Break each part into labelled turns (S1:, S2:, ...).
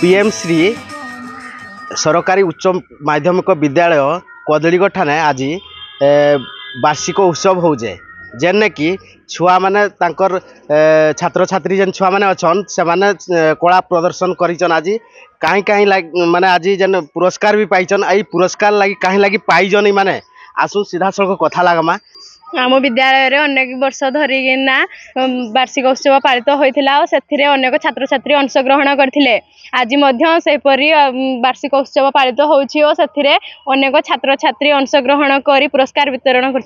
S1: PM Shri सरकारी उच्च माध्यमिक विद्यालय कदलीगढ़ ठाणे आज वार्षिक उत्सव होजे जेने कि छुआ माने तांकर छात्र छात्री जेन छुआ माने अछन से माने कला प्रदर्शन करिचन आज कहीं कहीं माने आज जेन पुरस्कार भी पाइचन आई पुरस्कार लगी कहीं लगी पाइजन माने आसु सीधा सड़क कथा लगमा
S2: आम विद्यालय अनेक वर्ष धरिकिना वार्षिक उत्सव पालित होता और से अनेक छात्र छात्री अंशग्रहण करते आज वार्षिक उत्सव पालित होने अनेक छात्र छात्री अंशग्रहण कर पुरस्कार वितरण कर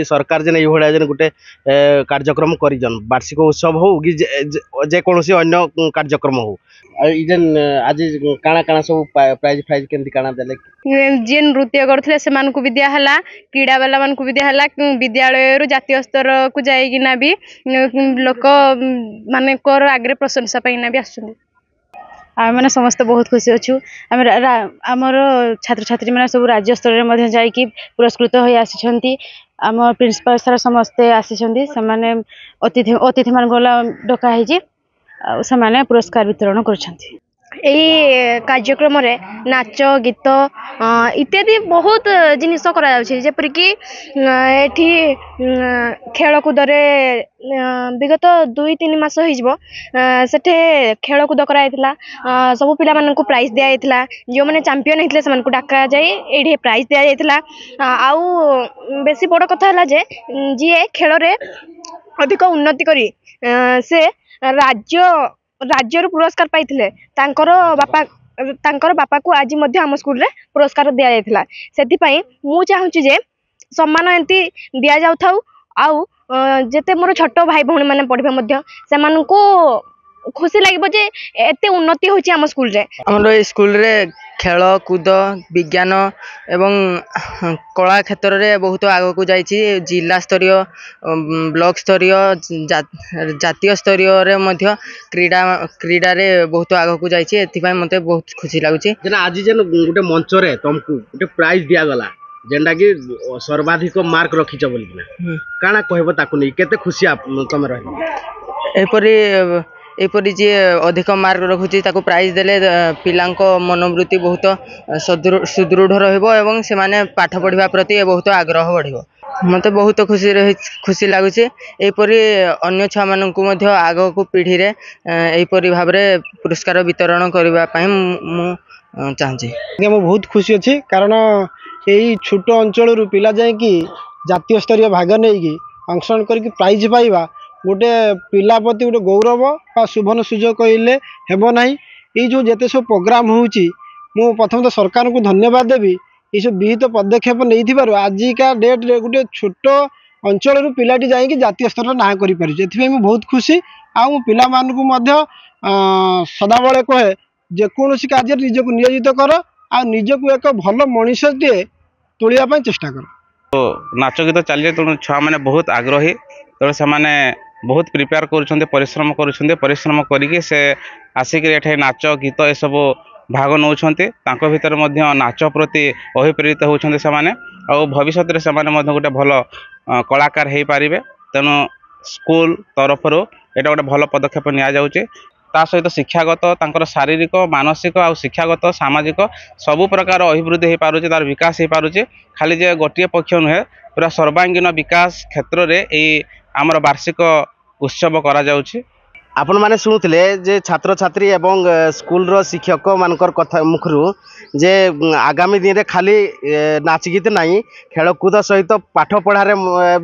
S1: सरकार जेन ये गोटे कार्यक्रम करिजन वार्षिक उत्सव हो कि जेकोसी अन्य कार्यक्रम हो आज काना काना सब प्राइज फ्राइज केमती काना देले
S2: जी नृत्य करते से भी दिहला क्रीड़ा बाला मान भी दिहला विद्यालय जातीय स्तर को जाइना भी लोक मान आगे प्रशंसा पाइना भी आसुँच आम मैंने समस्त बहुत खुशी अच्छु आमर छात्र छात्री मैंने सब राज्य स्तर में जाकि पुरस्कृत हो आसी आम प्रिंसिपाल सर समस्ते आसी अतिथि मान डकाही से पुरस्कार वितरण कर कार्यक्रम नाच गीत इत्यादि बहुत जिनिस करपरिक खेलकूद विगत 2-3 मास होटे खेलकूद कराइला सब पिला मानक प्राइज दिया जो मैंने चैंपियन होते से डाका जाए ये प्राइज दि जाता आउ बेसी बड़ कथा है जे जी खेल में अधिक उन्नति करी से राज्य पुरस्कार पाइथिले तांकर बापा को आज आम स्कूल रे पुरस्कार दि जाइथिला सेति पई मु चाहूची जे सम्मान एंती दिया जाउ थाउ आउ जेते मोर छोट भाई भौणी माने पढिबे मध्य सेमानकु खुशी लागिबो जे एते उन्नति होची आम स्कूल रे
S3: हमर स्कूल रे खेल कूद विज्ञान एवं कला क्षेत्र में बहुत आग को जाइए जिला स्तरीय ब्लॉक स्तरीय जातीय स्तरीय क्रीड़ा क्रीड़ा रे बहुत आग को जाइए मत बहुत खुशी लगुच
S1: आज जेन गोटे मंच रे तुमको गोटे प्राइज दिया गला जेनटा कि सर्वाधिक मार्क रखीच बोलिकिना काना कहबो ताकु नै केते खुशी तुम रही
S3: एपरी जी अधिक मार्क रखुची ताको प्राइज देले पिलांको मनोवृत्ति बहुत सुदृढ़ रहिबो एवं से माने पाठ पढ़िबा प्रति बहुत आग्रह बढ़िबो मते बहुत खुशी लागुची एपरी अन्य छुआ मानकु मध्य आगो को पीढ़ी रे एपरी भाव रे पुरस्कार वितरण करबा पई मु चाहछि
S4: मु बहुत खुशी अछि कारण एई छोट अंचल रु पिला जाय कि जातीय स्तरीय भाग नै कि अंशग्रहण करके प्राइज पाइबा गोटे पिला प्रति गोटे गौरव बा शुभन सुजोग कहले हेबो नाही ये जो जेते सब प्रोग्राम होउची मु प्रथम तो सरकार को धन्यवाद देवी ये सब विहित पदक्षेप नहीं आजिका डेट रे गोटे छोट अंचल रु पिलाटी जाइए जातीय स्तर ना करि पारि एथि मु बहुत खुशी आ पिला मानकु मध्य सदाबले कहे जेकोसी कार्य निजको नियोजित कर आ निजको एक भल मनुष्यटे तोलिया चेष्टा कर
S5: तो नाच गीत चलिए तेणु छुआ मैंने बहुत आग्रही तेणु से बहुत प्रिपेयर कर परिश्रम करके से आसिक नाच गीत ये सब भाग नौ भितर नाच प्रति अभिप्रेरित होती से भविष्य में गोटे भल कलाकार हो पारे तेणु स्कूल तरफ यहाँ गोटे भल पदक्षेप नि ता सहित शिक्षागत तांकर शारीरिक मानसिक आ शिक्षागत सामाजिक सबु प्रकार अभिवृद्धि हो पारुचे तार विकास हो पारुचे खाली जे गोटे पक्ष नुहे पूरा सर्वांगीन विकास क्षेत्र में ये आमर वार्षिक उत्सव करा जाउछि
S1: आपण माने शुणुले जे छात्र छात्री एवं स्कूल रो शिक्षक मानकर कथा मुखरु जे आगामी दिन रे खाली नाच गीत नहीं खेलकूद सहित पाठ पढ़ारे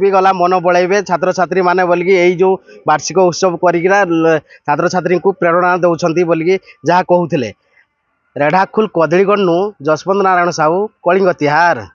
S1: भी गला मन बढ़ाइबे छात्र छात्री माने बोलिकी यही जो वार्षिक उत्सव करिकिना छात्र छात्री को प्रेरणा दउछंती बोलिकी जहा कहउथिले रेढ़ाखुल कदलीगढ़ नु जसवंत नारायण साहू कलिंग तिहार।